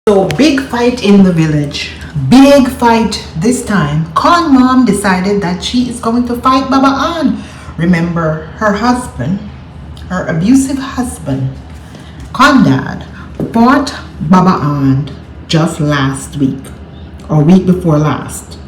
So big fight in the village. Big fight this time. Con mom decided that she is going to fight Baba An. Remember, her husband, her abusive husband, Condad, fought Baba An just last week or week before last.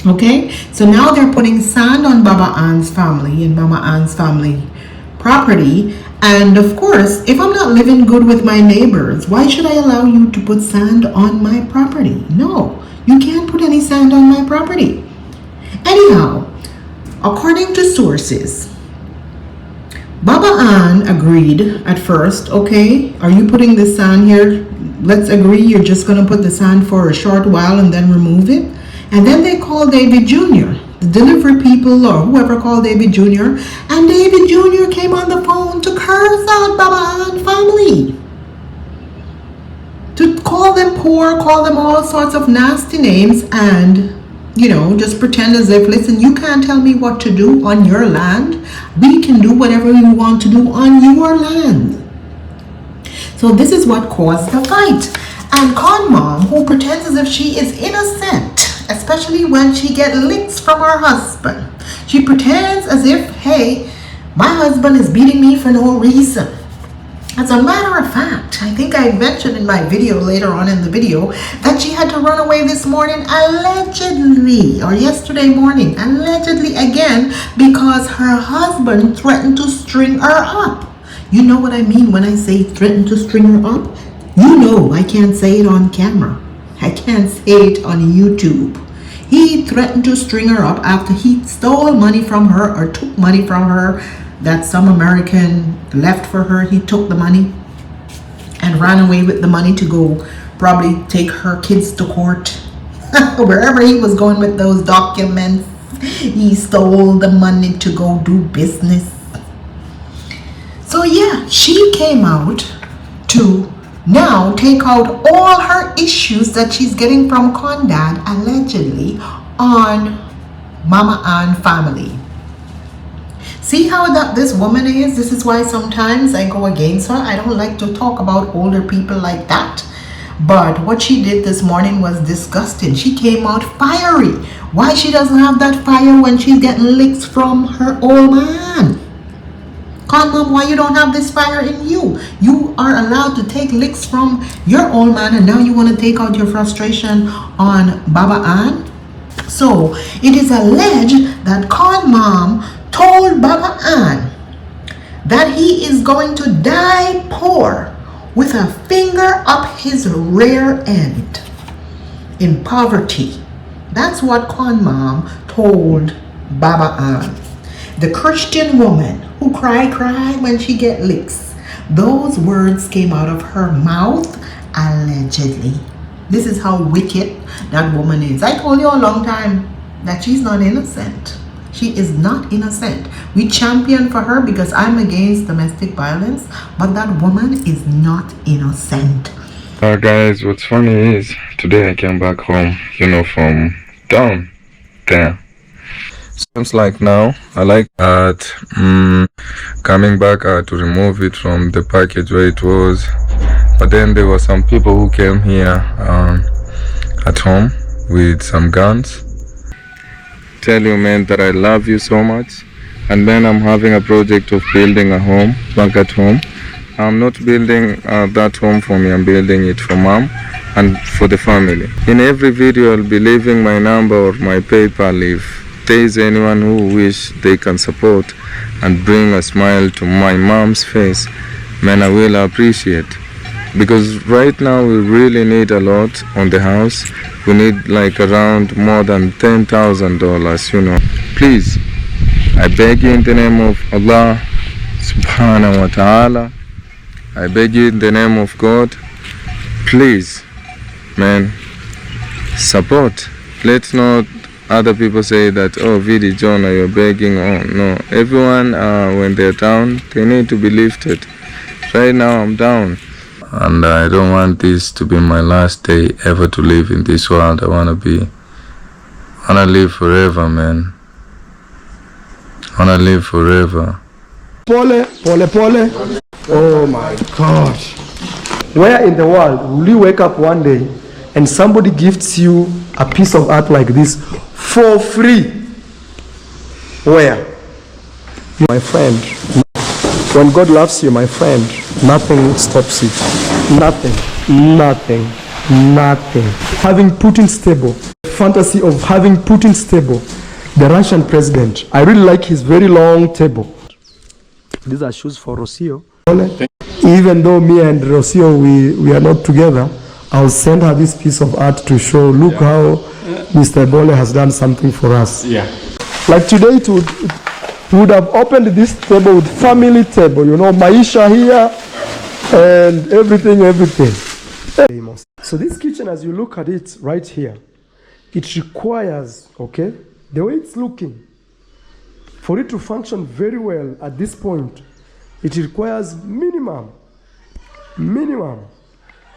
Okay, so now they're putting sand on Baba An's family and Baba An's family property. And of course, if I'm not living good with my neighbors, why should I allow you to put sand on my property? No, you can't put any sand on my property. Anyhow, according to sources, Baba An agreed at first. Okay, are you putting the sand here? Let's agree you're just going to put the sand for a short while and then remove it. And then they called David Jr., the delivery people or whoever called David Jr. And David Jr. came on the phone to curse out Baba An family. To call them poor, call them all sorts of nasty names and, just pretend as if, listen, you can't tell me what to do on your land. We can do whatever we want to do on your land. So this is what caused the fight. And Con Mom, who pretends as if she is innocent, especially when she gets licks from her husband. She pretends as if, hey, my husband is beating me for no reason. As a matter of fact, I think I mentioned in my video later on in the video that she had to run away this morning allegedly, or yesterday morning, allegedly again, because her husband threatened to string her up. You know what I mean when I say threatened to string her up? You know I can't say it on camera. I can't say it on YouTube. He threatened to string her up after he stole money from her or took money from her that some American left for her. He took the money and ran away with the money to go probably take her kids to court. Wherever he was going with those documents, he stole the money to go do business. So yeah, she came out to now take out all her issues that she's getting from Condad allegedly on Mama An family. See how this woman is? This is why sometimes I go against her. I don't like to talk about older people like that. But what she did this morning was disgusting. She came out fiery. Why she doesn't have that fire when she's getting licks from her old man? Mom, why you don't have this fire in you? You are allowed to take licks from your old man and now you want to take out your frustration on Baba An? So it is alleged that Con Mom told Baba An that he is going to die poor with a finger up his rear end in poverty. That's what Con Mom told Baba An. The Christian woman who cry when she get licks. Those words came out of her mouth allegedly. This is how wicked that woman is. I told you a long time that she's not innocent. She is not innocent. We champion for her because I'm against domestic violence, but that woman is not innocent. Guys, what's funny is today I came back home, from down there. Seems like now I like that coming back to remove it from the package where it was, but then there were some people who came here at home with some guns. Tell you, man, that I love you so much, and then I'm having a project of building a home back at home. I'm not building that home for me, I'm building it for mom and for the family. In every video I'll be leaving my number or my PayPal. If there is anyone who wish they can support and bring a smile to my mom's face, man, I will appreciate. Because right now we really need a lot on the house. We need like around more than $10,000, Please, I beg you in the name of Allah subhanahu wa ta'ala, I beg you in the name of God, please, man, support. Let's not other people say that, oh, VIDEE Johner, you're begging. Oh, no. Everyone, when they're down, they need to be lifted. Right now, I'm down. And I don't want this to be my last day ever to live in this world. I want to be wanna live forever, man. Wanna live forever. Pole. Oh my gosh. Where in the world will you wake up one day and somebody gifts you a piece of art like this for free? Where? My friend, when God loves you, my friend, nothing stops it. Nothing. Having Putin stable, fantasy of having Putin stable, the Russian president. I really like his very long table. These are shoes for Rocio. Even though me and Rocio, we are not together, I'll send her this piece of art to show, look how Mr. Bole has done something for us. Yeah. Like today, it would have opened this table with family table, you know, Maisha here and everything. So this kitchen, as you look at it right here, it requires, okay, the way it's looking, for it to function very well at this point, it requires minimum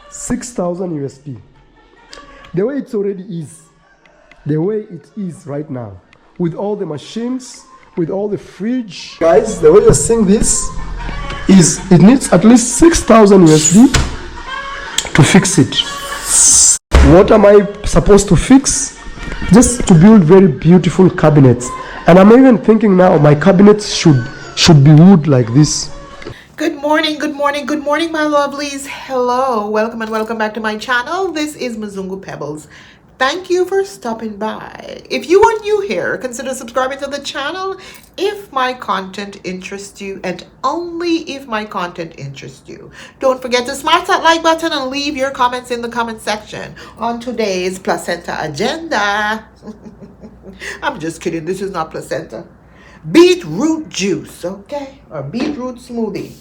6,000 USD. The way it is right now, with all the machines, with all the fridge. Guys, the way you're seeing this is it needs at least 6,000 USD to fix it. What am I supposed to fix? Just to build very beautiful cabinets. And I'm even thinking now my cabinets should be wood like this. Good morning, my lovelies. Hello, welcome and welcome back to my channel. This is Mzungu Pebbles. Thank you for stopping by. If you are new here, consider subscribing to the channel if my content interests you, and only if my content interests you. Don't forget to smash that like button and leave your comments in the comment section on today's placenta agenda. I'm just kidding, this is not placenta. Beetroot juice, okay? Or beetroot smoothie.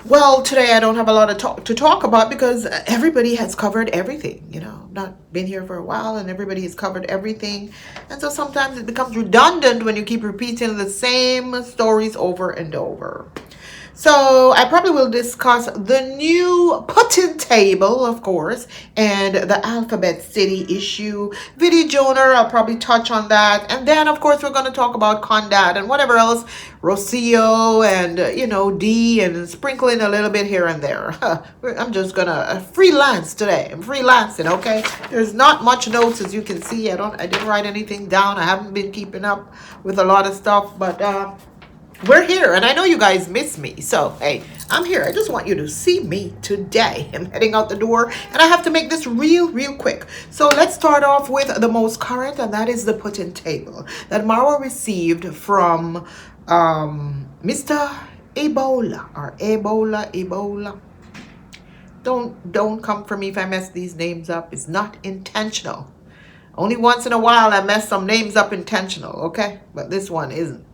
Well, today I don't have a lot to talk about because everybody has covered everything, you know. Not been here for a while and everybody has covered everything. And so sometimes it becomes redundant when you keep repeating the same stories over and over. So I probably will discuss the new Putin table, of course, and the Alphabet City issue. Videe Johner, I'll probably touch on that. And then, of course, we're going to talk about Condad and whatever else, Rocio and, you know, Dee, and sprinkling a little bit here and there. I'm just going to freelance today. I'm freelancing, okay? There's not much notes, as you can see. I didn't write anything down. I haven't been keeping up with a lot of stuff, but we're here, and I know you guys miss me. So, hey, I'm here. I just want you to see me today. I'm heading out the door, and I have to make this real quick. So let's start off with the most current, and that is the Putin table that Marwa received from Mr. Ebola, or Ebola. Don't come for me if I mess these names up. It's not intentional. Only once in a while I mess some names up intentional, okay? But this one isn't.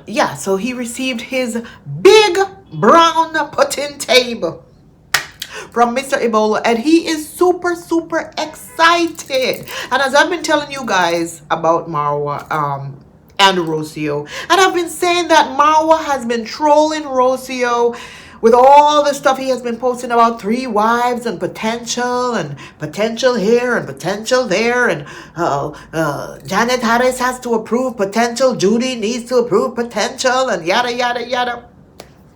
Yeah, so he received his big brown Putin table from Mr. Ebola, and he is super excited. And as I've been telling you guys about Marwa and Rocio, and I've been saying that Marwa has been trolling Rocio with all the stuff he has been posting about 3 wives and potential here and potential there, and Janet Harris has to approve potential, Judy needs to approve potential, and yada.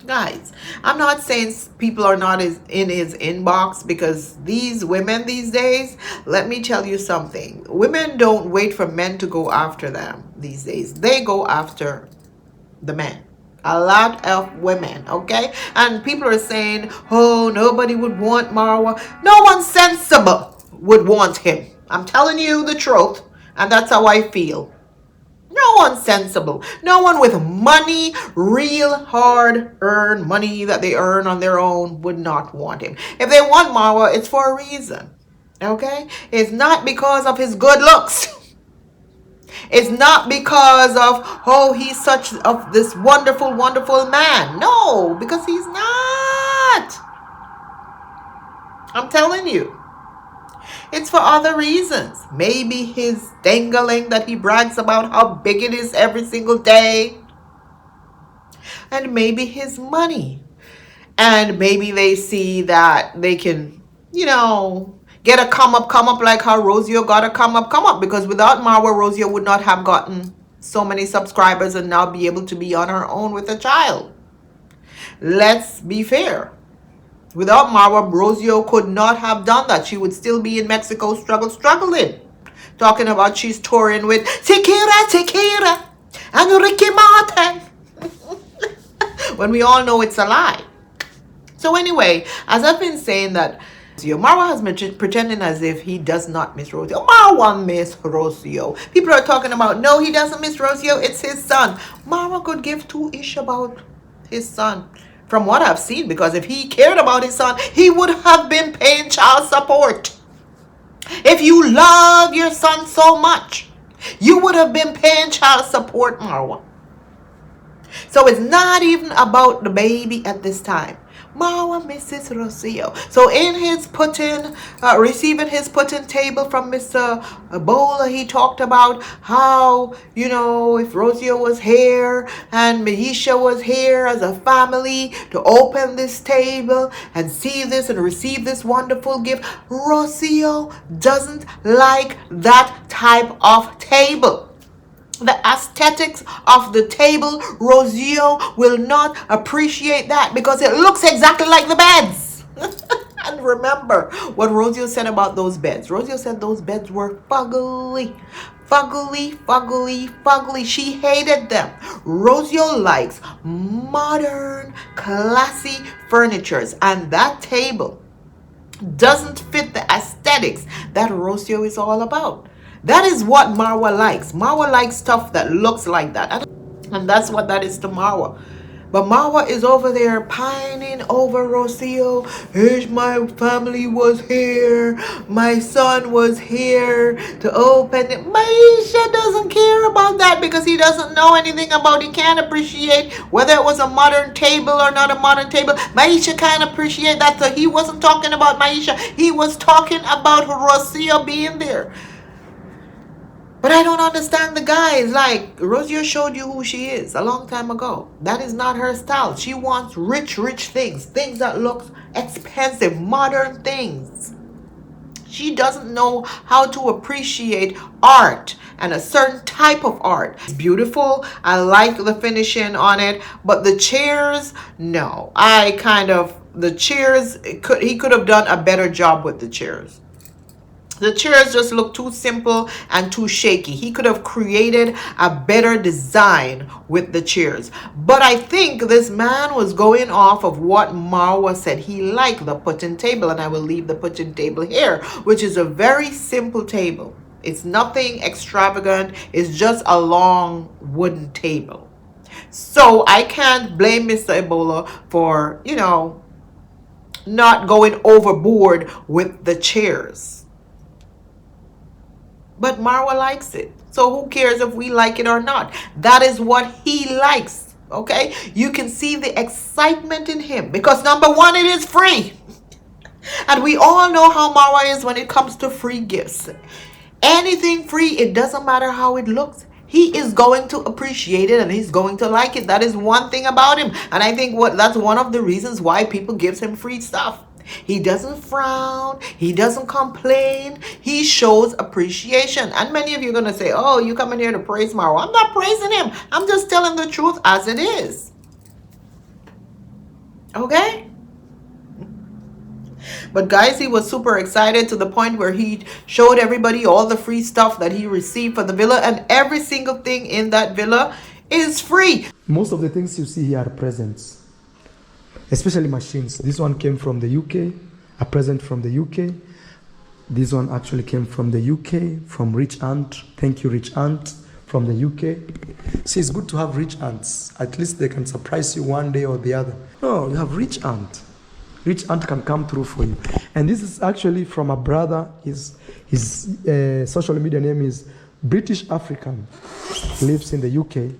Guys, I'm not saying people are not in his inbox, because these women these days, let me tell you something. Women don't wait for men to go after them these days. They go after the men. A lot of women, okay? And people are saying, oh, nobody would want Marwa. No one sensible would want him. I'm telling you the truth, and that's how I feel. No one sensible. No one with money, real hard-earned money that they earn on their own, would not want him. If they want Marwa, it's for a reason, okay? It's not because of his good looks. It's not because of, oh, he's such of this wonderful man. No, because he's not. I'm telling you. It's for other reasons. Maybe his dangling that he brags about how big it is every single day. And maybe his money. And maybe they see that they can, you know, get a come up like how Rosio got a come up, because without Marwa, Rosio would not have gotten so many subscribers and now be able to be on her own with a child. Let's be fair. Without Marwa, Rosio could not have done that. She would still be in Mexico struggling. Talking about she's touring with Tequila, and Ricky Martin. When we all know it's a lie. So anyway, as I've been saying that, Marwa has been pretending as if he does not miss Rosio. Marwa miss Rosio. People are talking about, no, he doesn't miss Rosio, it's his son. Marwa could give two ish about his son. From what I've seen, because if he cared about his son, he would have been paying child support. If you love your son so much, you would have been paying child support, Marwa. So it's not even about the baby at this time. Marwa misses Rosio. So in his receiving his put-in table from Mr. Ebola, he talked about how, you know, if Rosio was here and Maisha was here as a family to open this table and see this and receive this wonderful gift, Rosio doesn't like that type of table. The aesthetics of the table, Rosio will not appreciate that because it looks exactly like the beds. And remember what Rosio said about those beds. Rosio said those beds were fugly. She hated them. Rosio likes modern, classy furnitures, and that table doesn't fit the aesthetics that Rosio is all about. That is what Marwa likes. Marwa likes stuff that looks like that. And that's what that is to Marwa. But Marwa is over there pining over Rosio. My family was here. My son was here to open it. Maisha doesn't care about that because he doesn't know anything about it. He can't appreciate whether it was a modern table or not a modern table. Maisha can't appreciate that. So he wasn't talking about Maisha. He was talking about Rosio being there. But I don't understand the guys. Like, Rosio showed you who she is a long time ago. That is not her style. She wants rich things. Things that look expensive. Modern things. She doesn't know how to appreciate art and a certain type of art. It's beautiful. I like the finishing on it. But the chairs, no. The chairs, he could have done a better job with the chairs. The chairs just look too simple and too shaky. He could have created a better design with the chairs. But I think this man was going off of what Marwa said. He liked the put-in table, and I will leave the put-in table here, which is a very simple table. It's nothing extravagant. It's just a long wooden table. So I can't blame Mr. Ebola for, you know, not going overboard with the chairs. But Marwa likes it. So who cares if we like it or not? That is what he likes. Okay? You can see the excitement in him. Because number one, it is free. And we all know how Marwa is when it comes to free gifts. Anything free, it doesn't matter how it looks. He is going to appreciate it and he's going to like it. That is one thing about him. And I think that's one of the reasons why people gives him free stuff. He doesn't frown. He doesn't complain. He shows appreciation. And many of you are going to say, oh, you coming here to praise Marwa. I'm not praising him. I'm just telling the truth as it is. Okay? But guys, he was super excited to the point where he showed everybody all the free stuff that he received for the villa. And every single thing in that villa is free. Most of the things you see here are presents. Especially machines. This one came from the UK, a present from the UK. This one actually came from the UK, from Rich Aunt. Thank you, Rich Aunt, from the UK. See, it's good to have rich aunts. At least they can surprise you one day or the other. No, you have Rich Aunt. Rich Aunt can come through for you. And this is actually from a brother. His social media name is British African. He lives in the UK.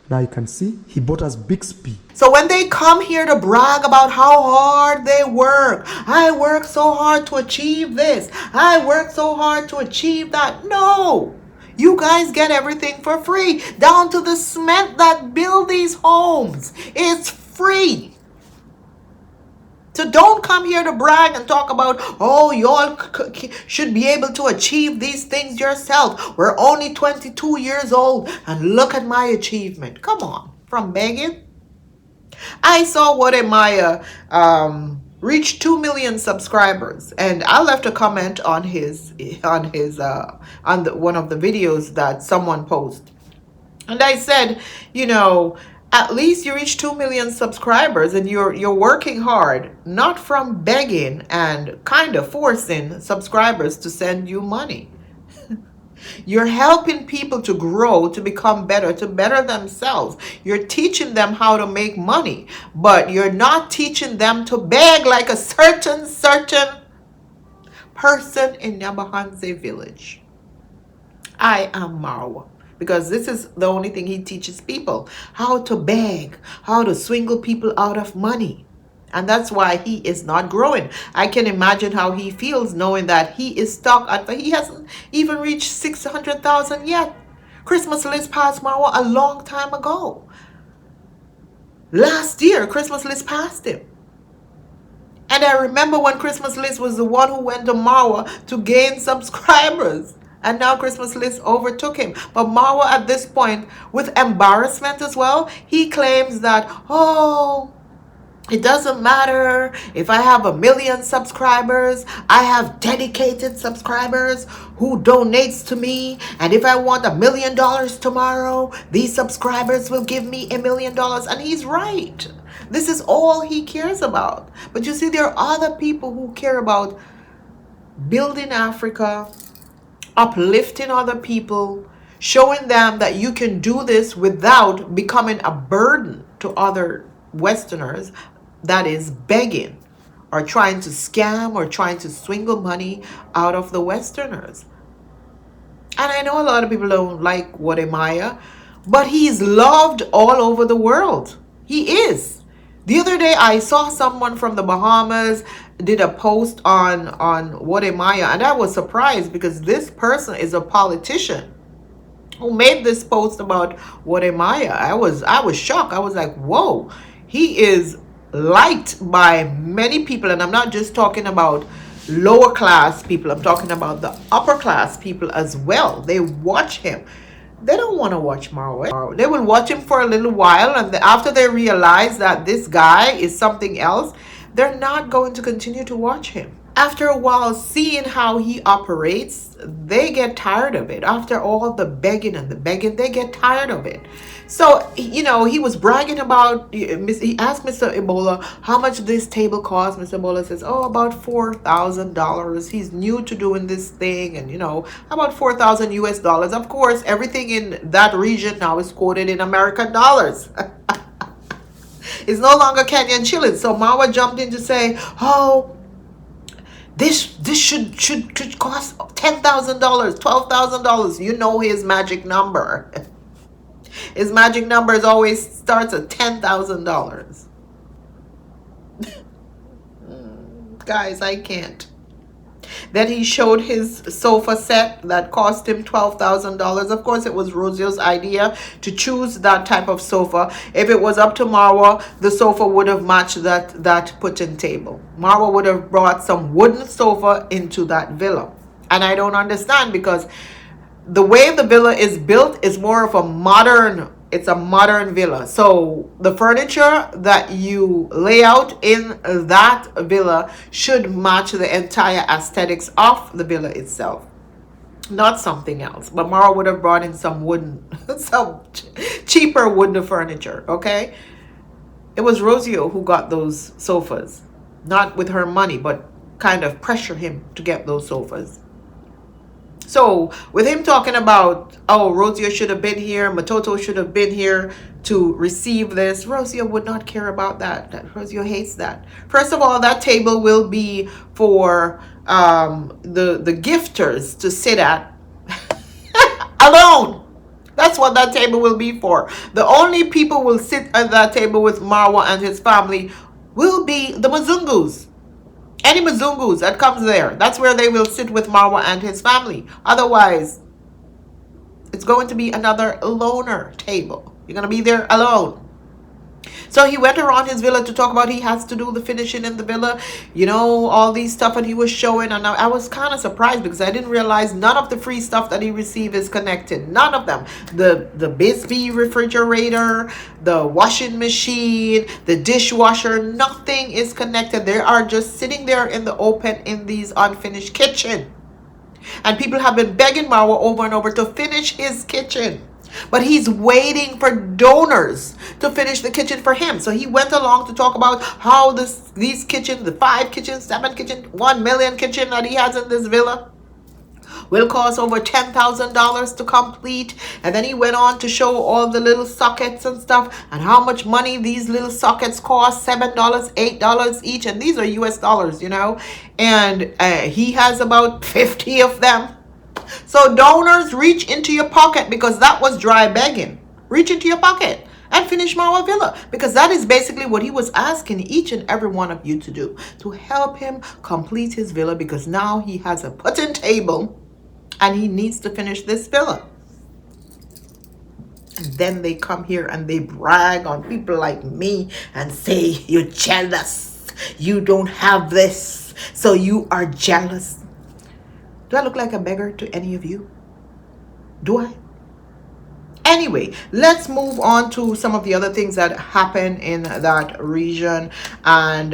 Now you can see he bought us Bixby. So when they come here to brag about how hard they work, I work so hard to achieve this, I work so hard to achieve that. No, you guys get everything for free. Down to the cement that build these homes. It's free. So don't come here to brag and talk about, oh, you all should be able to achieve these things yourself. We're only 22 years old and look at my achievement. Come on, from begging. I saw what Maya reached 2 million subscribers, and I left a comment on one of the videos that someone posted. And I said, at least you reach 2 million subscribers and you're working hard, not from begging and kind of forcing subscribers to send you money. You're helping people to grow, to become better, to better themselves. You're teaching them how to make money, but you're not teaching them to beg like a certain person in Nyabahanse village. I am Marwa, because this is the only thing he teaches people, how to beg, how to swindle people out of money. And that's why he is not growing. I can imagine how he feels knowing that he is stuck at, he hasn't even reached 600,000 yet. Christmas list passed Marwa a long time ago. Last year, Christmas list passed him. And I remember when Christmas list was the one who went to Marwa to gain subscribers. And now Christmas list overtook him. But Marwa at this point, with embarrassment as well, he claims that, oh, it doesn't matter if I have 1 million subscribers. I have dedicated subscribers who donates to me. And if I want $1 million tomorrow, these subscribers will give me $1 million. And he's right. This is all he cares about. But you see, there are other people who care about building Africa, uplifting other people, showing them that you can do this without becoming a burden to other Westerners, that is begging or trying to scam or trying to swindle money out of the Westerners. And I know a lot of people don't like Wademaya, but he's loved all over the world. He is. The other day I saw someone from the Bahamas did a post on Wademaya, and I was surprised because this person is a politician who made this post about Wademaya. I was shocked. I was like, whoa, he is liked by many people. And I'm not just talking about lower class people. I'm talking about the upper class people as well. They watch him. They don't want to watch Marwa. They will watch him for a little while, and after they realize that this guy is something else, they're not going to continue to watch him. After a while, seeing how he operates, they get tired of it. After all the begging and the begging, they get tired of it. So, he was bragging about, he asked Mr. Ebola how much this table cost. Mr. Ebola says, oh, about $4,000. He's new to doing this thing, and, about 4,000 US dollars. Of course, everything in that region now is quoted in American dollars. It's no longer Kenyan shillings. So Marwa jumped in to say, oh, this should cost $10,000, $12,000. You know his magic number. His magic number always starts at $10,000. Guys, I can't. Then he showed his sofa set that cost him $12,000. Of course, it was Rosio's idea to choose that type of sofa. If it was up to Marwa, the sofa would have matched that put-in table. Marwa would have brought some wooden sofa into that villa. And I don't understand, because the way the villa is built is more of a modern villa. So the furniture that you lay out in that villa should match the entire aesthetics of the villa itself, not something else. But Mara would have brought in some cheaper wooden furniture, okay? It was Rosio who got those sofas, not with her money, but kind of pressure him to get those sofas. So with him talking about, oh, Rosio should have been here, Matoto should have been here to receive this, Rosio would not care about that. Rosio hates that. First of all, that table will be for the gifters to sit at alone. That's what that table will be for. The only people who will sit at that table with Marwa and his family will be the Mzungus. Any Mzungus that comes there, that's where they will sit with Marwa and his family. Otherwise, it's going to be another loner table. You're going to be there alone. So he went around his villa to talk about he has to do the finishing in the villa, all these stuff, and he was showing. And I was kind of surprised because I didn't realize none of the free stuff that he received is connected. None of them. The Bisbee refrigerator, the washing machine, the dishwasher, nothing is connected. They are just sitting there in the open in these unfinished kitchen. And people have been begging Marwa over and over to finish his kitchen. But he's waiting for donors to finish the kitchen for him. So he went along to talk about how these kitchens, the 5 kitchens, 7 kitchen, 1 million kitchen that he has in this villa will cost over $10,000 to complete. And then he went on to show all the little sockets and stuff and how much money these little sockets cost, $7, $8 each. And these are US dollars, and he has about 50 of them. So donors, reach into your pocket, because that was dry begging. Reach into your pocket and finish Marwa Villa, because that is basically what he was asking each and every one of you to do, to help him complete his villa, because now he has a putting table and he needs to finish this villa. And then they come here and they brag on people like me and say, you're jealous, you don't have this, so you are jealous. Do I look like a beggar to any of you? Do I? Anyway, let's move on to some of the other things that happen in that region. And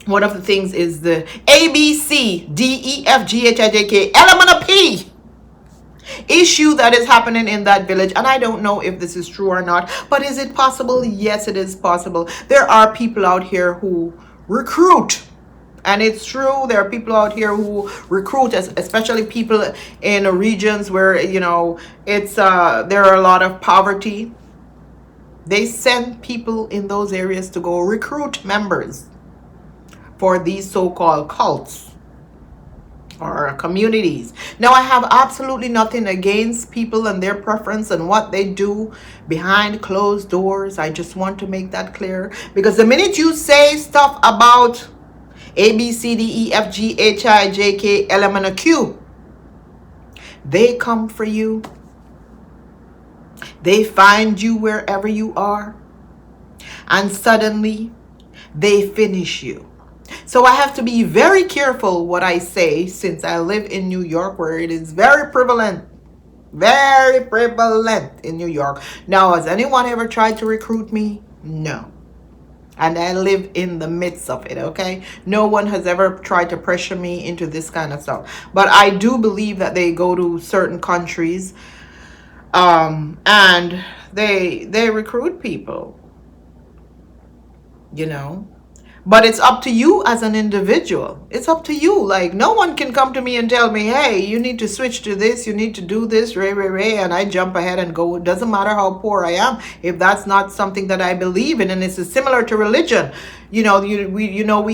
one of the things is the ABCDEFGHIJKLMNOP issue that is happening in that village. And I don't know if this is true or not, but is it possible? Yes, it is possible. There are people out here who recruit. And it's true, there are people out here who recruit, especially people in regions where, there are a lot of poverty. They send people in those areas to go recruit members for these so-called cults or communities. Now, I have absolutely nothing against people and their preference and what they do behind closed doors. I just want to make that clear, because the minute you say stuff about ABCDEFGHIJKLMNOQ, they come for you. They find you wherever you are, and suddenly they finish you. So I have to be very careful what I say, since I live in New York, where it is very prevalent in New York. Now, has anyone ever tried to recruit me? No. And I live in the midst of it, okay? No one has ever tried to pressure me into this kind of stuff. But I do believe that they go to certain countries and they recruit people, But it's up to you as an individual. It's up to you. Like, no one can come to me and tell me, hey, you need to switch to this, you need to do this, and I jump ahead and go. It doesn't matter how poor I am, if that's not something that I believe in. And it's similar to religion. We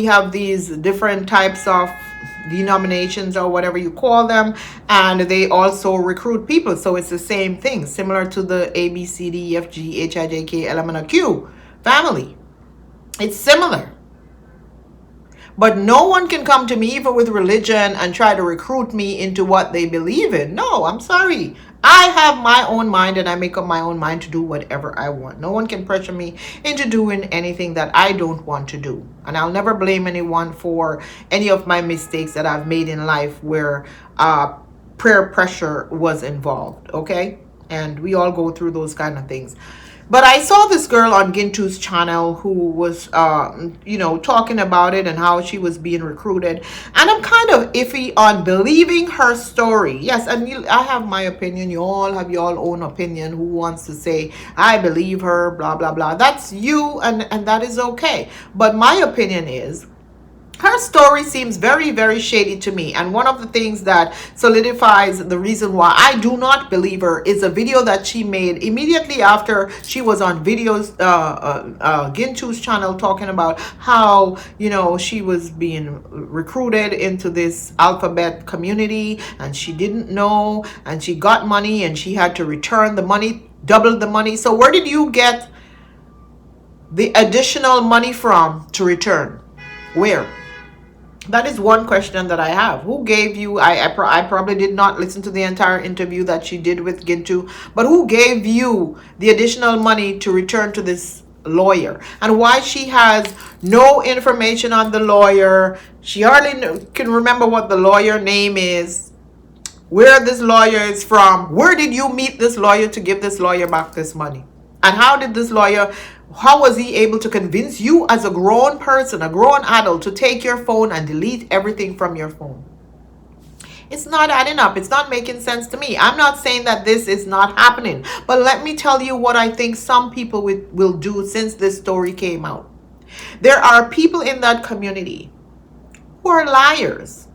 have these different types of denominations or whatever you call them, and they also recruit people. So it's the same thing, similar to the ABCDEFGHIJKLMNOQ family. It's similar. But no one can come to me, even with religion, and try to recruit me into what they believe in. No, I'm sorry. I have my own mind, and I make up my own mind to do whatever I want. No one can pressure me into doing anything that I don't want to do. And I'll never blame anyone for any of my mistakes that I've made in life where prayer pressure was involved, okay? And we all go through those kind of things. But I saw this girl on Gintu's channel who was, talking about it and how she was being recruited. And I'm kind of iffy on believing her story. Yes, and I have my opinion. You all have your own opinion. Who wants to say, I believe her, blah, blah, blah. That's you, and that is okay. But my opinion is, her story seems very, very shady to me. And one of the things that solidifies the reason why I do not believe her is a video that she made immediately after she was on Gintu's channel, talking about how, she was being recruited into this alphabet community and she didn't know, and she got money and she had to return the money, double the money. So where did you get the additional money from to return? Where? That is one question that I have. Who gave you, I probably did not listen to the entire interview that she did with Gintu, but who gave you the additional money to return to this lawyer, and why she has no information on the lawyer. She hardly can remember what the lawyer name is, where this lawyer is from. Where did you meet this lawyer to give this lawyer back this money? And how did this lawyer, how was he able to convince you as a grown person, a grown adult, to take your phone and delete everything from your phone? It's not adding up. It's not making sense to me. I'm not saying that this is not happening, but let me tell you what I think some people will do since this story came out. There are people in that community who are liars,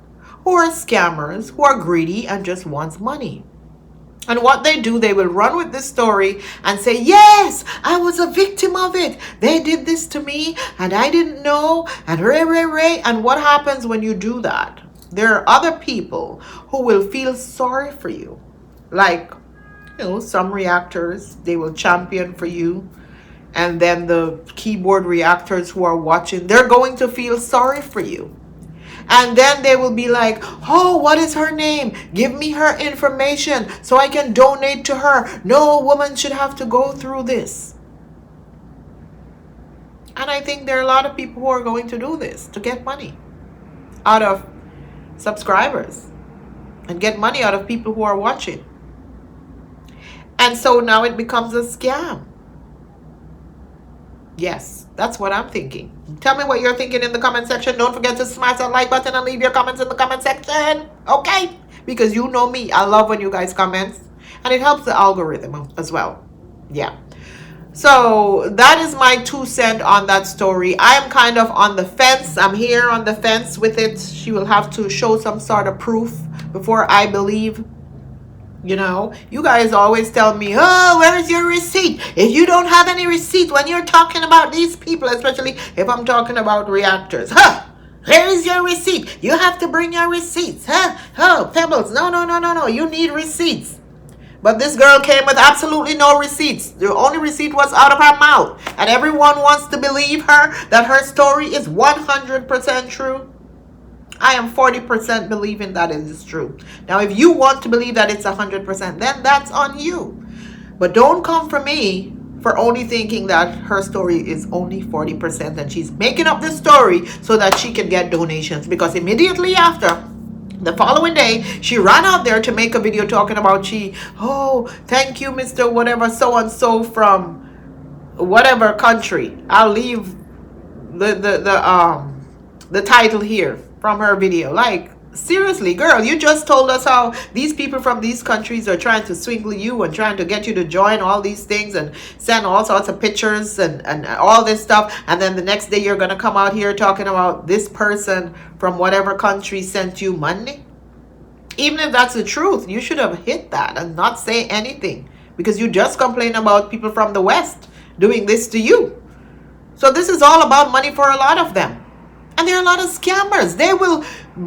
who are scammers, who are greedy and just wants money. And what they do, they will run with this story and say, yes, I was a victim of it. They did this to me and I didn't know. And ray. And what happens when you do that? There are other people who will feel sorry for you. Like, some reactors, they will champion for you. And then the keyboard reactors who are watching, they're going to feel sorry for you. And then they will be like, oh, what is her name? Give me her information so I can donate to her. No woman should have to go through this. And I think there are a lot of people who are going to do this to get money out of subscribers and get money out of people who are watching. And so now it becomes a scam. Yes, that's what I'm thinking. Tell me what you're thinking in the comment section. Don't forget to smash that like button and leave your comments in the comment section. Okay? Because you know me. I love when you guys comment. And it helps the algorithm as well. Yeah. So that is my 2 cents on that story. I am kind of on the fence. I'm here on the fence with it. She will have to show some sort of proof before I believe. You guys always tell me, oh, where is your receipt? If you don't have any receipt when you're talking about these people, especially if I'm talking about reactors, where is your receipt? You have to bring your receipts, Oh, Pebbles, no, you need receipts. But this girl came with absolutely no receipts. The only receipt was out of her mouth. And everyone wants to believe her that her story is 100% true. I am 40% believing that it is true. Now, if you want to believe that it's 100%, then that's on you. But don't come for me for only thinking that her story is only 40% and she's making up this story so that she can get donations. Because immediately after, the following day, she ran out there to make a video talking about thank you, Mr. whatever, so-and-so from whatever country. I'll leave the title here from her video. Like, seriously, girl, you just told us how these people from these countries are trying to swindle you and trying to get you to join all these things and send all sorts of pictures and all this stuff. And then the next day you're going to come out here talking about this person from whatever country sent you money. Even if that's the truth, you should have hit that and not say anything, because you just complain about people from the West doing this to you. So this is all about money for a lot of them. And there are a lot of scammers. They will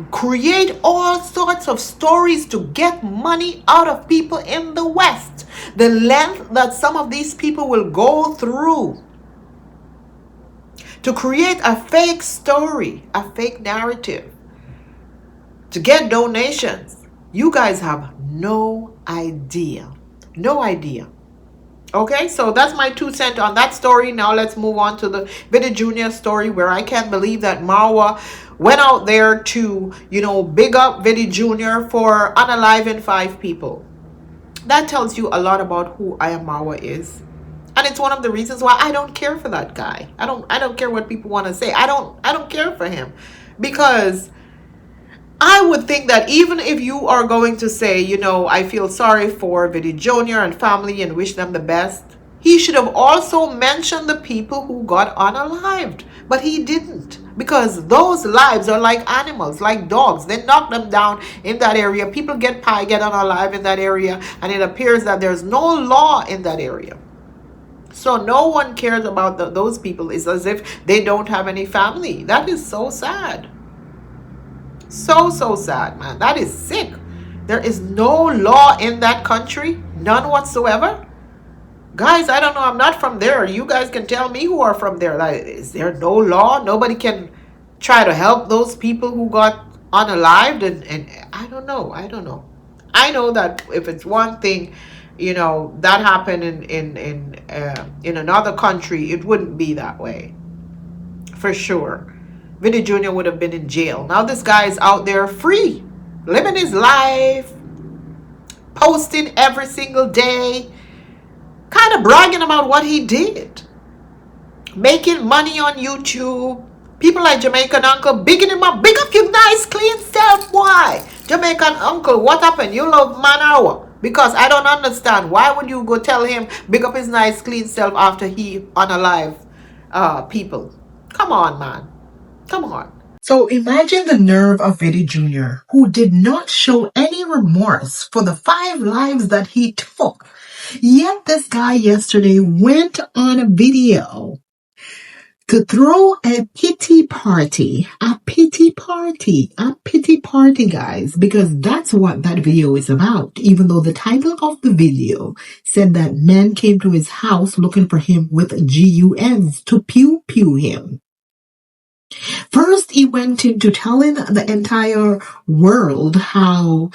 create all sorts of stories to get money out of people in the West. The length that some of these people will go through to create a fake story, a fake narrative, to get donations. You guys have no idea. No idea. Okay, so that's my 2 cents on that story. Now let's move on to the Videe Jr. story, where I can't believe that Marwa went out there to, big up Videe Jr. for unaliving 5 people. That tells you a lot about who Marwa is. And it's one of the reasons why I don't care for that guy. I don't care what people want to say. I don't care for him, because I would think that even if you are going to say, I feel sorry for Videe Jr. and family and wish them the best, he should have also mentioned the people who got unalived. But he didn't, because those lives are like animals, like dogs. They knock them down in that area. People get unalived in that area, and it appears that there's no law in that area. So no one cares about those people. It's as if they don't have any family. That is so sad. So sad, man. That is sick. There is no law in that country. None whatsoever. Guys, I don't know. I'm not from there. You guys can tell me who are from there. Like, is there no law? Nobody can try to help those people who got unalived? And I don't know. I know that if it's one thing you know, that happened in another country, it wouldn't be that way. For sure. Videe Jr. would have been in jail. Now this guy is out there free, living his life, posting every single day, kind of bragging about what he did, making money on YouTube. People like Jamaican Uncle bigging him up. Big up your nice clean self. Why? Jamaican Uncle, what happened? You love MARWA. Because I don't understand. Why would you go tell him big up his nice clean self after he unalive people? Come on, man. Come on. So imagine the nerve of Videe Jr., who did not show any remorse for the 5 lives that he took. Yet this guy yesterday went on a video to throw a pity party, guys, because that's what that video is about. Even though the title of the video said that men came to his house looking for him with guns to pew him. First, he went into telling the entire world how,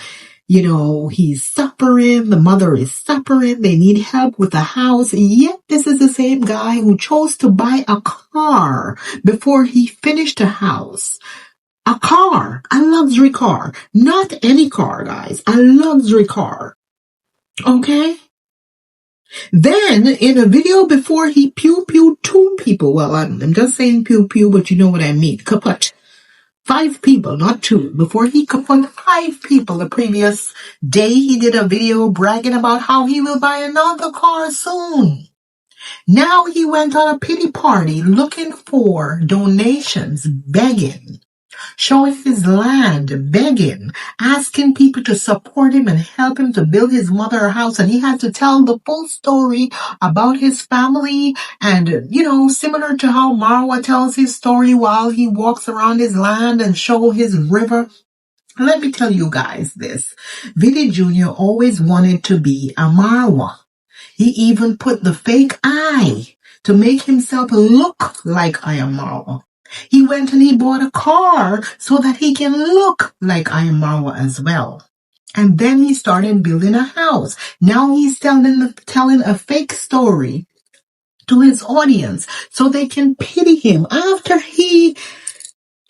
you know, he's suffering, the mother is suffering, they need help with the house. Yet this is the same guy who chose to buy a car before he finished the house. A car, a luxury car, not any car, guys, a luxury car. Okay? Then, in a video before he pew-pewed 2 people, well, I'm just saying pew-pew, but you know what I mean, kaput. 5 people, not 2. Before he kaput 5 people the previous day, he did a video bragging about how he will buy another car soon. Now he went on a pity party looking for donations, begging, showing his land, begging, asking people to support him and help him to build his mother a house. And he had to tell the full story about his family and, you know, similar to how MARWA tells his story while he walks around his land and show his river. Let me tell you guys this. Videe Jr. always wanted to be a MARWA. He even put the fake eye to make himself look like I am MARWA. He went and he bought a car so that he can look like I am MARWA as well. And then he started building a house. Now he's telling a fake story to his audience so they can pity him after he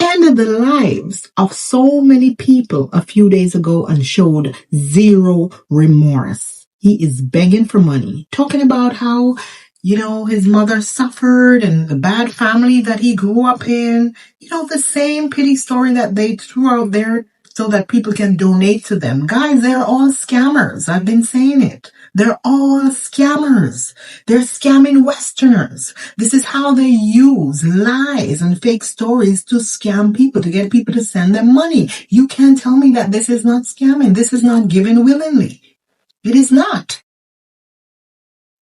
ended the lives of so many people a few days ago and showed 0 remorse. He is begging for money, talking about how, you know, his mother suffered and the bad family that he grew up in. You know, the same pity story that they threw out there so that people can donate to them. Guys, they're all scammers. I've been saying it. They're all scammers. They're scamming Westerners. This is how they use lies and fake stories to scam people, to get people to send them money. You can't tell me that this is not scamming. This is not given willingly. It is not.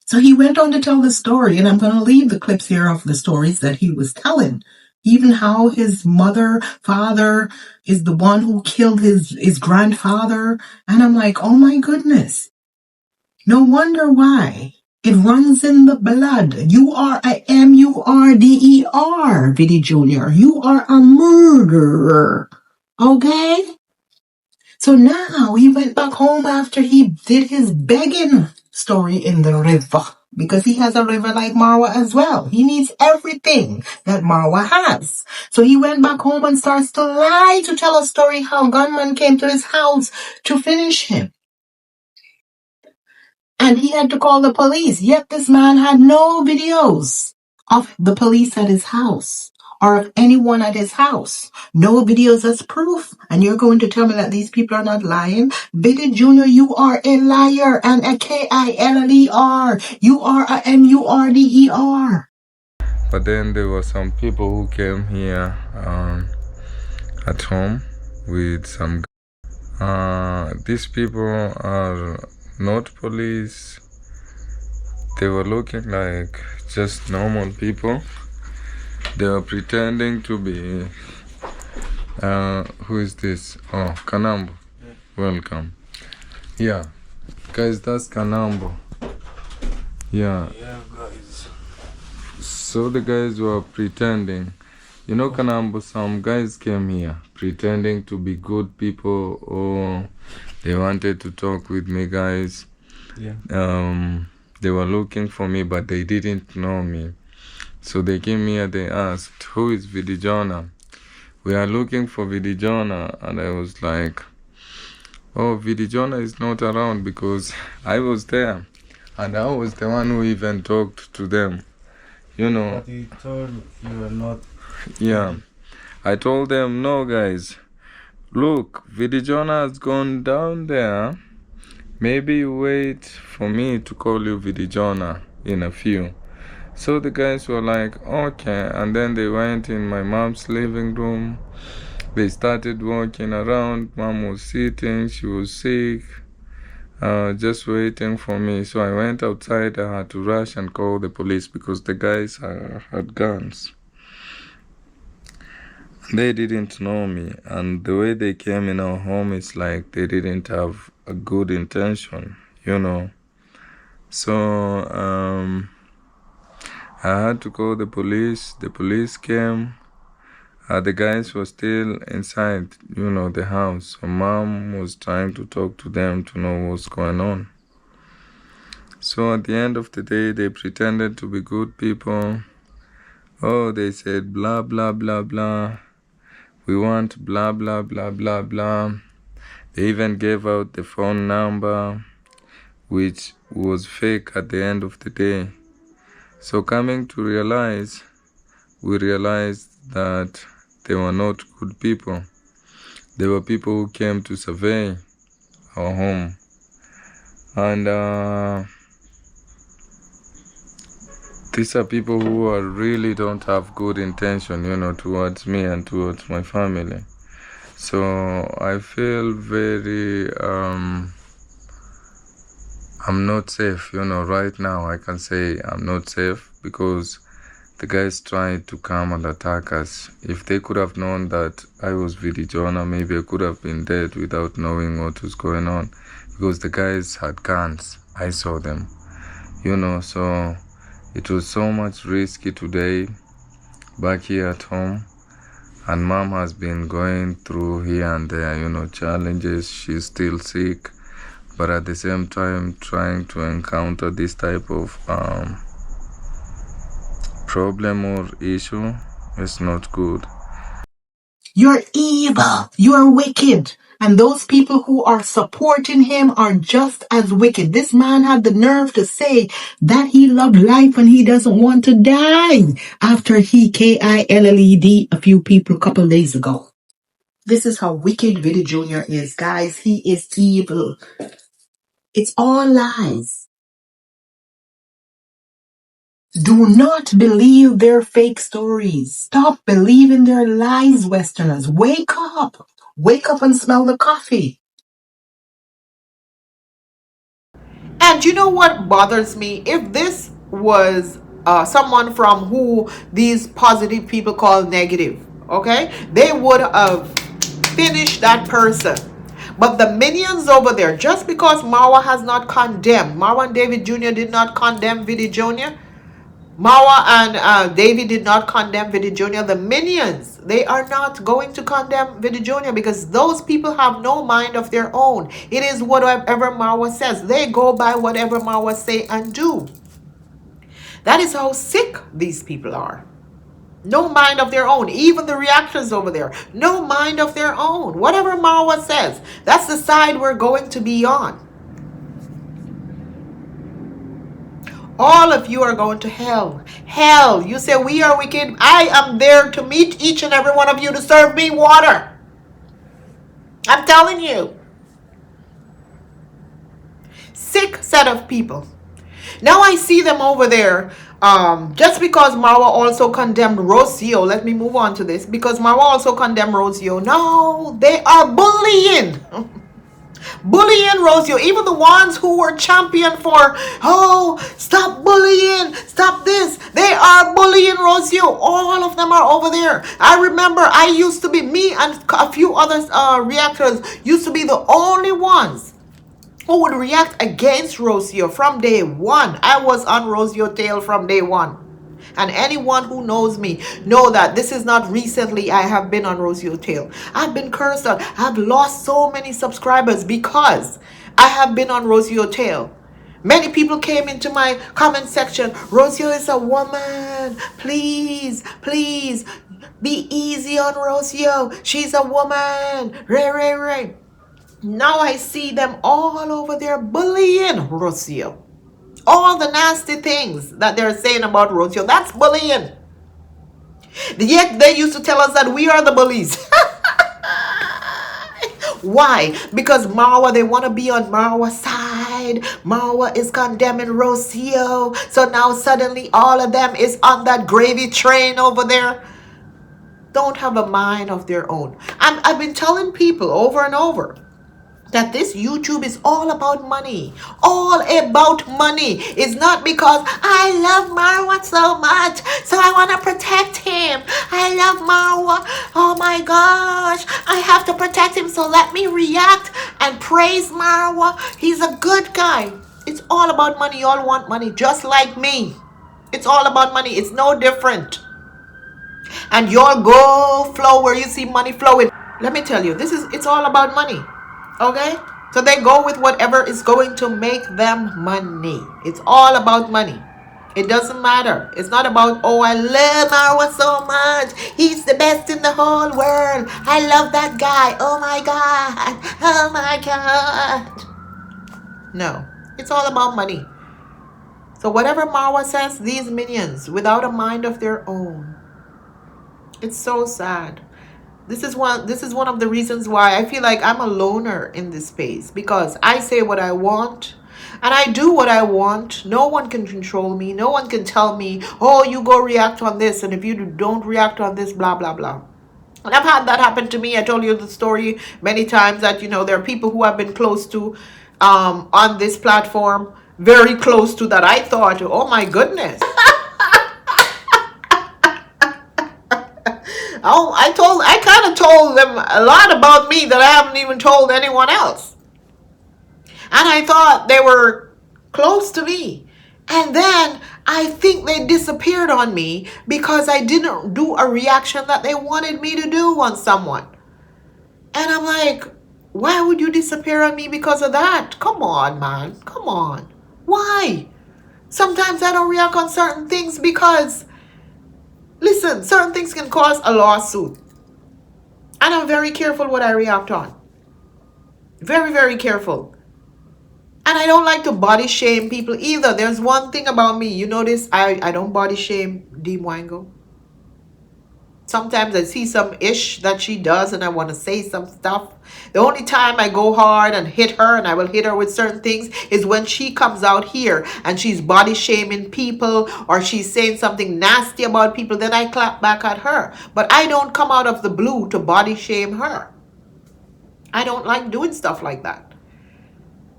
So he went on to tell the story, and I'm going to leave the clips here of the stories that he was telling. Even how his father is the one who killed his grandfather. And I'm like, oh my goodness. No wonder why. It runs in the blood. You are a MURDER, Videe Jr. You are a murderer. Okay? So now he went back home after he did his begging story in the river. Because he has a river like MARWA as well. He needs everything that MARWA has. So he went back home and starts to lie to tell a story how gunmen came to his house to finish him. And he had to call the police. Yet this man had no videos of the police at his house or of anyone at his house. No videos as proof. And you're going to tell me that these people are not lying? Videe Jr., you are a liar and a KILLER. You are a MURDER. But then there were some people who came here at home with some these people are not police. They were looking like just normal people. They were pretending to be who is this? Oh, Kanambo. Welcome. Yeah, guys, that's Kanambo. Yeah, guys. So the guys were pretending. You know, Kanambo, some guys came here pretending to be good people. Oh, they wanted to talk with me, guys. They were looking for me, but they didn't know me. So they came here, they asked, who is VIDEE Johner? We are looking for VIDEE Johner. And I was like, oh, VIDEE Johner is not around, because I was there. And I was the one who even talked to them. You know. But you told you were not. Yeah. I told them, no, guys. Look, VIDEE Johner has gone down there. Maybe you wait for me to call you VIDEE Johner in a few. So the guys were like, okay. And then they went in my mom's living room. They started walking around. Mom was sitting. She was sick. Just waiting for me. So I went outside. I had to rush and call the police because the guys had guns. They didn't know me, and the way they came in our home is like they didn't have a good intention, you know. So I had to call the police. The police came. The guys were still inside, you know, the house. So mom was trying to talk to them to know what's going on. So at the end of the day, they pretended to be good people. Oh, they said blah, blah, blah, blah. We want blah, blah, blah, blah, blah. They even gave out the phone number, which was fake at the end of the day. So coming to realize, we realized that they were not good people. They were people who came to survey our home. And these are people who really don't have good intention, you know, towards me and towards my family. So I feel very, I'm not safe, you know, right now I can say I'm not safe because the guys tried to come and attack us. If they could have known that I was VIDEE Johner, maybe I could have been dead without knowing what was going on, because the guys had guns. I saw them, you know, so it was so much risky today back here at home. And mom has been going through here and there, you know, challenges. She's still sick, but at the same time trying to encounter this type of problem or issue is not good. You're evil. You're wicked. And those people who are supporting him are just as wicked. This man had the nerve to say that he loved life and he doesn't want to die after he killed a few people a couple days ago. This is how wicked VIDEE Jr. is, guys. He is evil. It's all lies. Do not believe their fake stories. Stop believing their lies, Westerners. Wake up. Wake up and smell the coffee. And you know what bothers me? If this was someone from who these positive people call negative, okay, they would have finished that person. But the minions over there, just because Marwa has not condemned, Marwa and David Jr. did not condemn VIDEE Jr., Marwa and David did not condemn VIDEE Jr. The minions, they are not going to condemn VIDEE Jr. because those people have no mind of their own. It is whatever Marwa says. They go by whatever Marwa say and do. That is how sick these people are. No mind of their own. Even the reactors over there, no mind of their own. Whatever Marwa says, that's the side we're going to be on. All of you are going to hell. Hell. You say we are wicked. I am there to meet each and every one of you to serve me water. I'm telling you. Sick set of people. Now I see them over there. Just because Marwa also condemned Rocio. Let me move on to this. Because Marwa also condemned Rocio. No, they are bullying. Bullying Rocio, even the ones who were champion for, oh, stop bullying, stop this, they are bullying Rocio. All of them are over there. I remember I used to be, me and a few other reactors used to be the only ones who would react against Rocio from day one. I was on Rocio tail from day one. And anyone who knows me know that this is not recently I have been on Rocio tail. I've been cursed out. I've lost so many subscribers because I have been on Rocio tail. Many people came into my comment section. Rocio is a woman. Please, please, be easy on Rocio. She's a woman. Ray, ray, ray. Now I see them all over there bullying Rocio. All the nasty things that they're saying about Rocio, that's bullying. Yet they used to tell us that we are the bullies. Why? Because Marwa, they want to be on Marwa's side. Marwa is condemning Rocio. So now suddenly all of them is on that gravy train over there. Don't have a mind of their own. I've been telling people over and over that this YouTube is all about money. All about money. It's not because I love Marwa so much, so I want to protect him. I love Marwa. Oh my gosh. I have to protect him, so let me react and praise Marwa. He's a good guy. It's all about money. You all want money, just like me. It's all about money. It's no different. And y'all go flow where you see money flowing. Let me tell you, it's all about money. Okay? So they go with whatever is going to make them money. It's all about money. It doesn't matter. It's not about, oh, I love Marwa so much. He's the best in the whole world. I love that guy. Oh my God. Oh my God. No. It's all about money. So whatever Marwa says, these minions, without a mind of their own. It's so sad. This is one of the reasons why I feel like I'm a loner in this space, because I say what I want and I do what I want. No one can control me. No one can tell me, oh, you go react on this, and if you don't react on this, blah blah blah. And I've had that happen to me. I told you the story many times that, you know, there are people who I've been close to on this platform, very close to, that I thought, oh my goodness. Oh, I kind of told them a lot about me that I haven't even told anyone else. And I thought they were close to me. And then I think they disappeared on me because I didn't do a reaction that they wanted me to do on someone. And I'm like, why would you disappear on me because of that? Come on, man. Come on. Why? Sometimes I don't react on certain things because, listen, certain things can cause a lawsuit. And I'm very careful what I react on. Very, very careful. And I don't like to body shame people either. There's one thing about me. You notice I don't body shame Dee Mwango. Sometimes I see some ish that she does and I want to say some stuff. The only time I go hard and hit her, and I will hit her with certain things, is when she comes out here and she's body shaming people or she's saying something nasty about people. Then I clap back at her. But I don't come out of the blue to body shame her. I don't like doing stuff like that.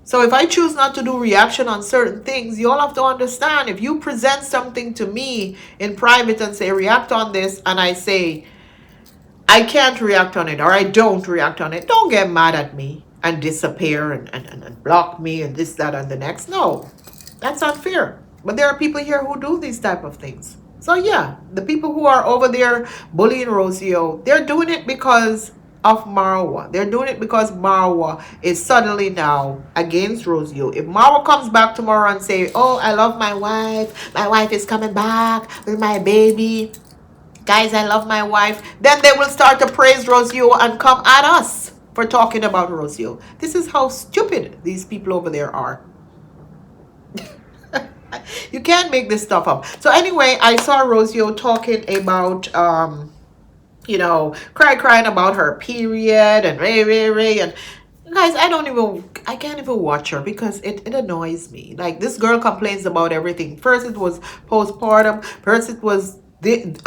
So if I choose not to do reaction on certain things, you all have to understand, if you present something to me in private and say, react on this, and I say, I can't react on it, or I don't react on it, don't get mad at me and disappear and block me and this, that, and the next. No, that's unfair. But there are people here who do these type of things. So yeah, the people who are over there bullying Rocio, they're doing it because of Marwa. They're doing it because Marwa is suddenly now against Rocio. If Marwa comes back tomorrow and say, oh, I love my wife is coming back with my baby, guys, I love my wife, then they will start to praise Rocio and come at us for talking about Rocio. This is how stupid these people over there are. You can't make this stuff up. So anyway, I saw Rocio talking about you know, crying about her period and ray. And guys, I can't even watch her because it annoys me. Like, this girl complains about everything. First it was postpartum. First it was the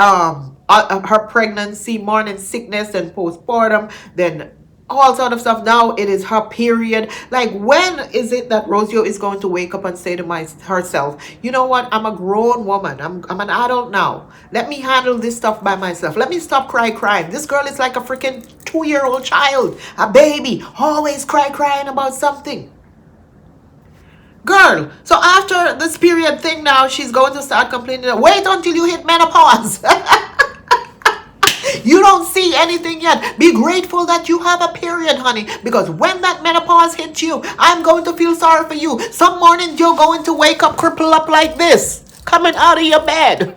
her pregnancy, morning sickness, and postpartum. Then all sort of stuff. Now it is her period. Like, when is it that Rocio is going to wake up and say to herself, you know what, I'm a grown woman, I'm an adult now, let me handle this stuff by myself, let me stop crying. This girl is like a freaking 2-year-old child, a baby, always crying about something. Girl, so after this period thing, now she's going to start complaining, wait until you hit menopause. You don't see anything yet. Be grateful that you have a period, honey. Because when that menopause hits you, I'm going to feel sorry for you. Some mornings you're going to wake up crippled up like this, coming out of your bed.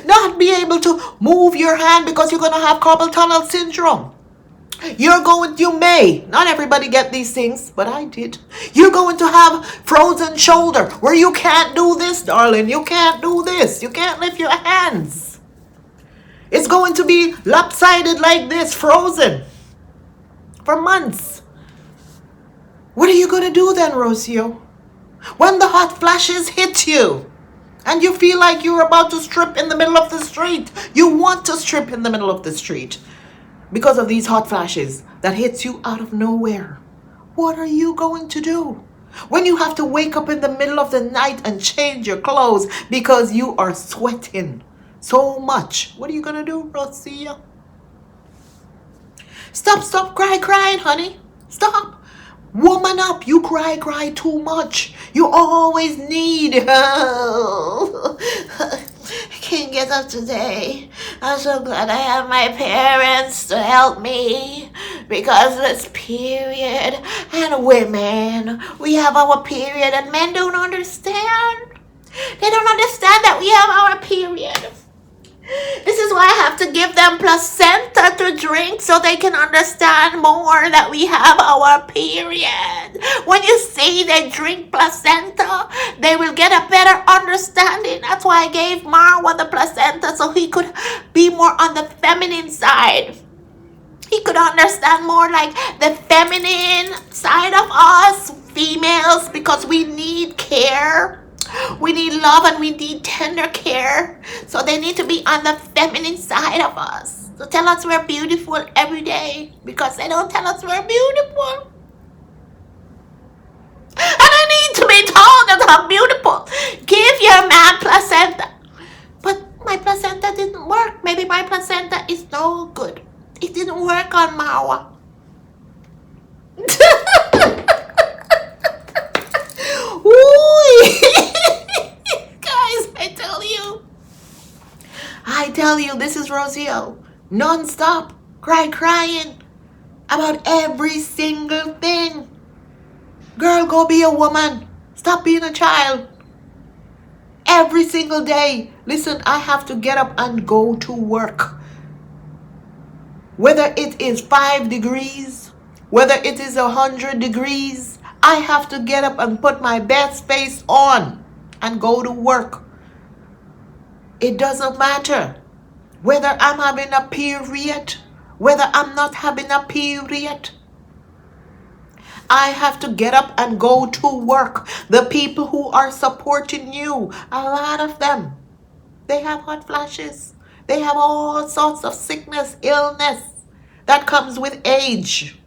Not be able to move your hand because you're going to have carpal tunnel syndrome. You may, not everybody get these things, but I did. You're going to have frozen shoulder where you can't do this, darling. You can't do this. You can't lift your hands. It's going to be lopsided like this, frozen for months. What are you going to do then, Rocio? When the hot flashes hit you and you feel like you're about to strip in the middle of the street, you want to strip in the middle of the street because of these hot flashes that hits you out of nowhere. What are you going to do? When you have to wake up in the middle of the night and change your clothes because you are sweating so much, what are you going to do, Rocio? Stop crying, honey. Stop. Woman up. You cry too much. You always need help. I can't get up today. I'm so glad I have my parents to help me because it's period. And women, we have our period and men don't understand. They don't understand that we have our period. This is why I have to give them placenta to drink so they can understand more that we have our period. When you see they drink placenta, they will get a better understanding. That's why I gave Marwa the placenta so he could be more on the feminine side. He could understand more like the feminine side of us females because we need care. We need love and we need tender care. So they need to be on the feminine side of us. So tell us we're beautiful every day because they don't tell us we're beautiful. And I need to be told that I'm beautiful. Give your man placenta. But my placenta didn't work. Maybe my placenta is no good. It didn't work on Marwa. I tell you, this is Rocio. Non-stop. Crying about every single thing. Girl, go be a woman. Stop being a child. Every single day. Listen, I have to get up and go to work. Whether it is 5 degrees, whether it is 100 degrees, I have to get up and put my best face on and go to work. It doesn't matter whether I'm having a period, whether I'm not having a period. I have to get up and go to work. The people who are supporting you, a lot of them, they have hot flashes. They have all sorts of sickness, illness that comes with age.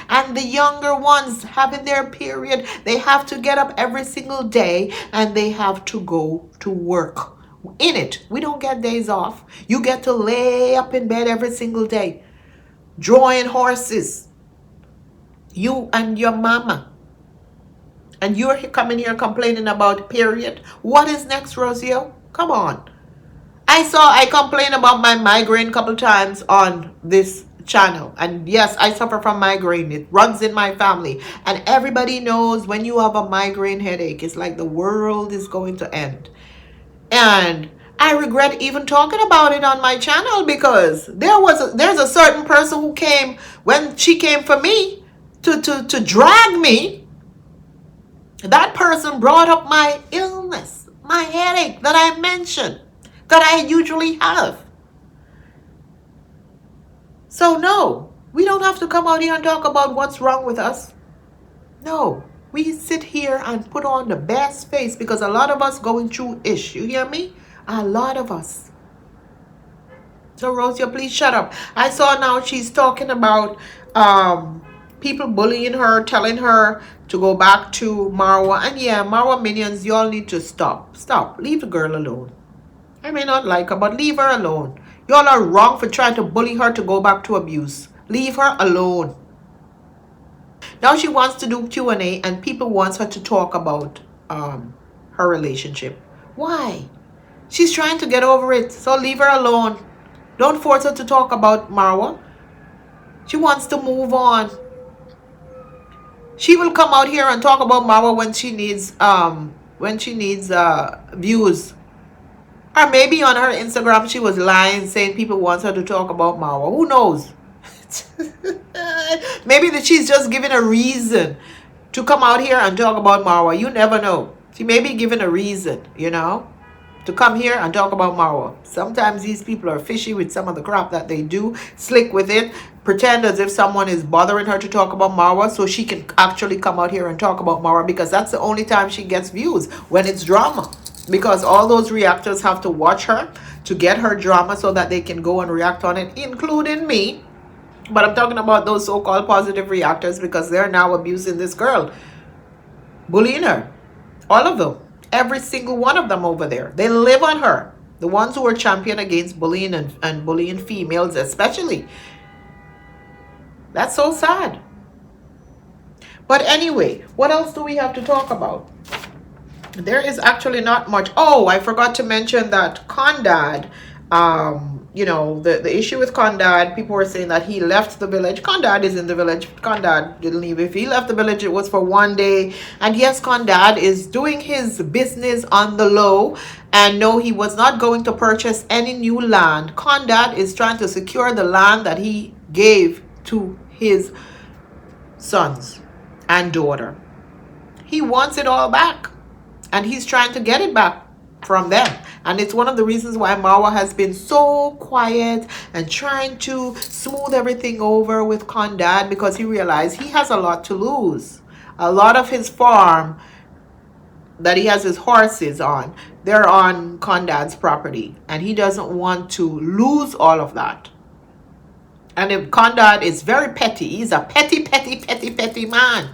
And the younger ones having their period, they have to get up every single day and they have to go to work. In it, we don't get days off. You get to lay up in bed every single day, drawing horses. You and your mama. And you're coming here complaining about period. What is next, Rocio? Come on. I complained about my migraine a couple times on this channel. And yes, I suffer from migraine. It runs in my family. And everybody knows when you have a migraine headache, it's like the world is going to end. And I regret even talking about it on my channel because there's a certain person who came when she came for me to drag me. That person brought up my illness, my headache that I mentioned, that I usually have. So no, we don't have to come out here and talk about what's wrong with us. No, we sit here and put on the best face because a lot of us going through ish. You hear me? A lot of us. So Rosia, please shut up. I saw now she's talking about people bullying her, telling her to go back to Marwa. And yeah, Marwa minions, you all need to stop. Stop. Leave the girl alone. I may not like her, but leave her alone. You all are wrong for trying to bully her to go back to abuse. Leave her alone. Now she wants to do Q&A and people wants her to talk about her relationship. Why? She's trying to get over it. So leave her alone. Don't force her to talk about Marwa. She wants to move on. She will come out here and talk about Marwa when she needs views. Or maybe on her Instagram she was lying, saying people want her to talk about Marwa. Who knows? Maybe that she's just giving a reason to come out here and talk about Marwa. You never know. She may be given a reason, you know, to come here and talk about Marwa. Sometimes these people are fishy with some of the crap that they do, slick with it, pretend as if someone is bothering her to talk about Marwa so she can actually come out here and talk about Marwa, because that's the only time she gets views, when it's drama. Because all those reactors have to watch her to get her drama so that they can go and react on it, including me. But I'm talking about those so-called positive reactors, because they're now abusing this girl, bullying her. All of them. Every single one of them over there. They live on her. The ones who are champion against bullying and bullying females especially. That's so sad. But anyway, what else do we have to talk about? There is actually not much. Oh, I forgot to mention that Condad, you know, the issue with Condad, people were saying that he left the village. Condad is in the village. Condad didn't leave. If he left the village, it was for one day. And yes, Condad is doing his business on the low. And no, he was not going to purchase any new land. Condad is trying to secure the land that he gave to his sons and daughter. He wants it all back. And he's trying to get it back from them. And it's one of the reasons why Marwa has been so quiet and trying to smooth everything over with Condad, because he realized he has a lot to lose. A lot of his farm that he has his horses on, they're on Condad's property. And he doesn't want to lose all of that. And if Condad is very petty. He's a petty man.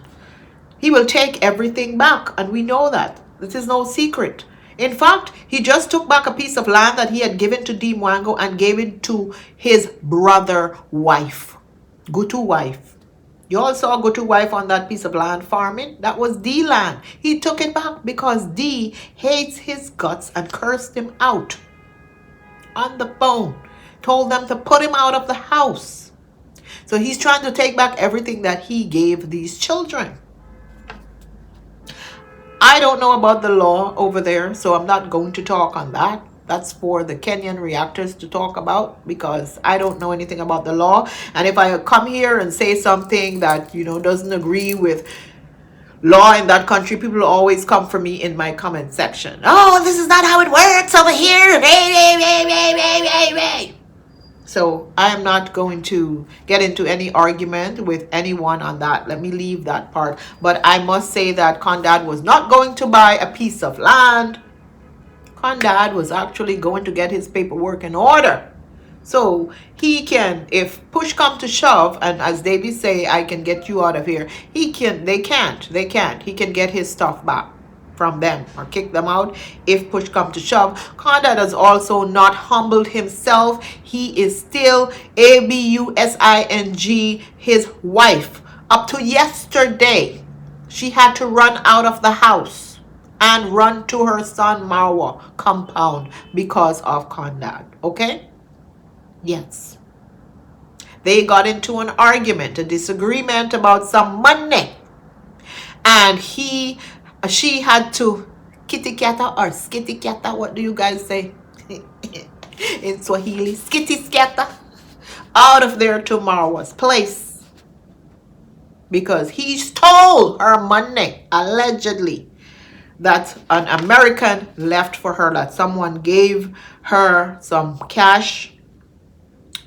He will take everything back. And we know that. This is no secret. In fact, he just took back a piece of land that he had given to Dee Mwango and gave it to his brother wife. Gutu wife. You all saw Gutu wife on that piece of land farming? That was Dee land. He took it back because Dee hates his guts and cursed him out. On the phone. Told them to put him out of the house. So he's trying to take back everything that he gave these children. I don't know about the law over there, so I'm not going to talk on that. That's for the Kenyan reactors to talk about, because I don't know anything about the law. And if I come here and say something that, you know, doesn't agree with law in that country, people will always come for me in my comment section. Oh, this is not how it works over here. So I am not going to get into any argument with anyone on that. Let me leave that part. But I must say that Condad was not going to buy a piece of land. Condad was actually going to get his paperwork in order. So he can, if push come to shove, and as David say, I can get you out of here. They can't. He can get his stuff back from them or kick them out if push come to shove. Condad has also not humbled himself. He is still abusing his wife. Up to yesterday, she had to run out of the house and run to her son Marwa compound because of Condad. Okay? Yes. They got into an argument, a disagreement about some money. And she had to kitty katta or skitty katta. What do you guys say in Swahili? Skitty skatta. Out of there to Marwa's place. Because he stole her money, allegedly. That an American left for her, that someone gave her some cash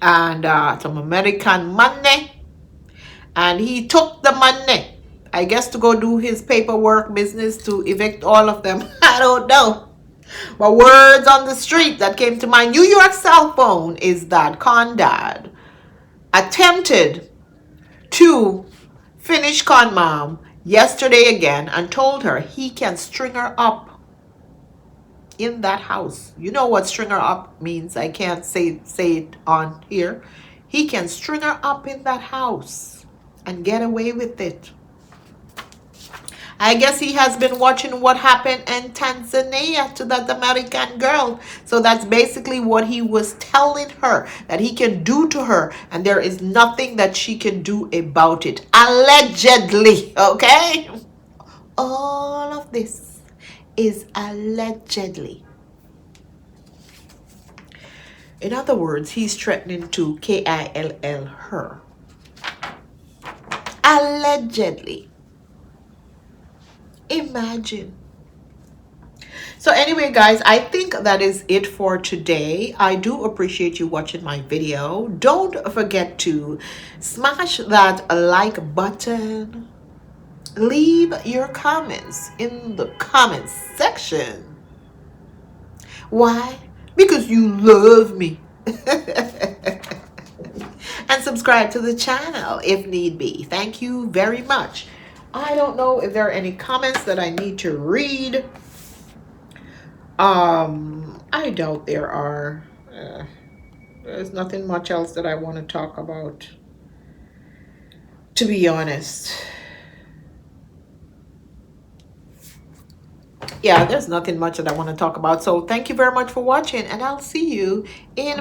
and some American money. And he took the money, I guess, to go do his paperwork business to evict all of them. I don't know. But words on the street that came to my New York cell phone is that Condad attempted to finish conmom yesterday again and told her he can string her up in that house. You know what string her up means. I can't say it on here. He can string her up in that house and get away with it. I guess he has been watching what happened in Tanzania to that American girl. So that's basically what he was telling her that he can do to her, and there is nothing that she can do about it. Allegedly, okay? All of this is allegedly. In other words, he's threatening to kill her. Allegedly. Imagine. So anyway, guys, I think that is it for today. I do appreciate you watching my video. Don't forget to smash that like button. Leave your comments in the comments section. Why? Because you love me. And subscribe to the channel if need be. Thank you very much. I don't know if there are any comments that I need to read. I doubt there are. There's nothing much else that I want to talk about, to be honest. Yeah, there's nothing much that I want to talk about. So thank you very much for watching, and I'll see you in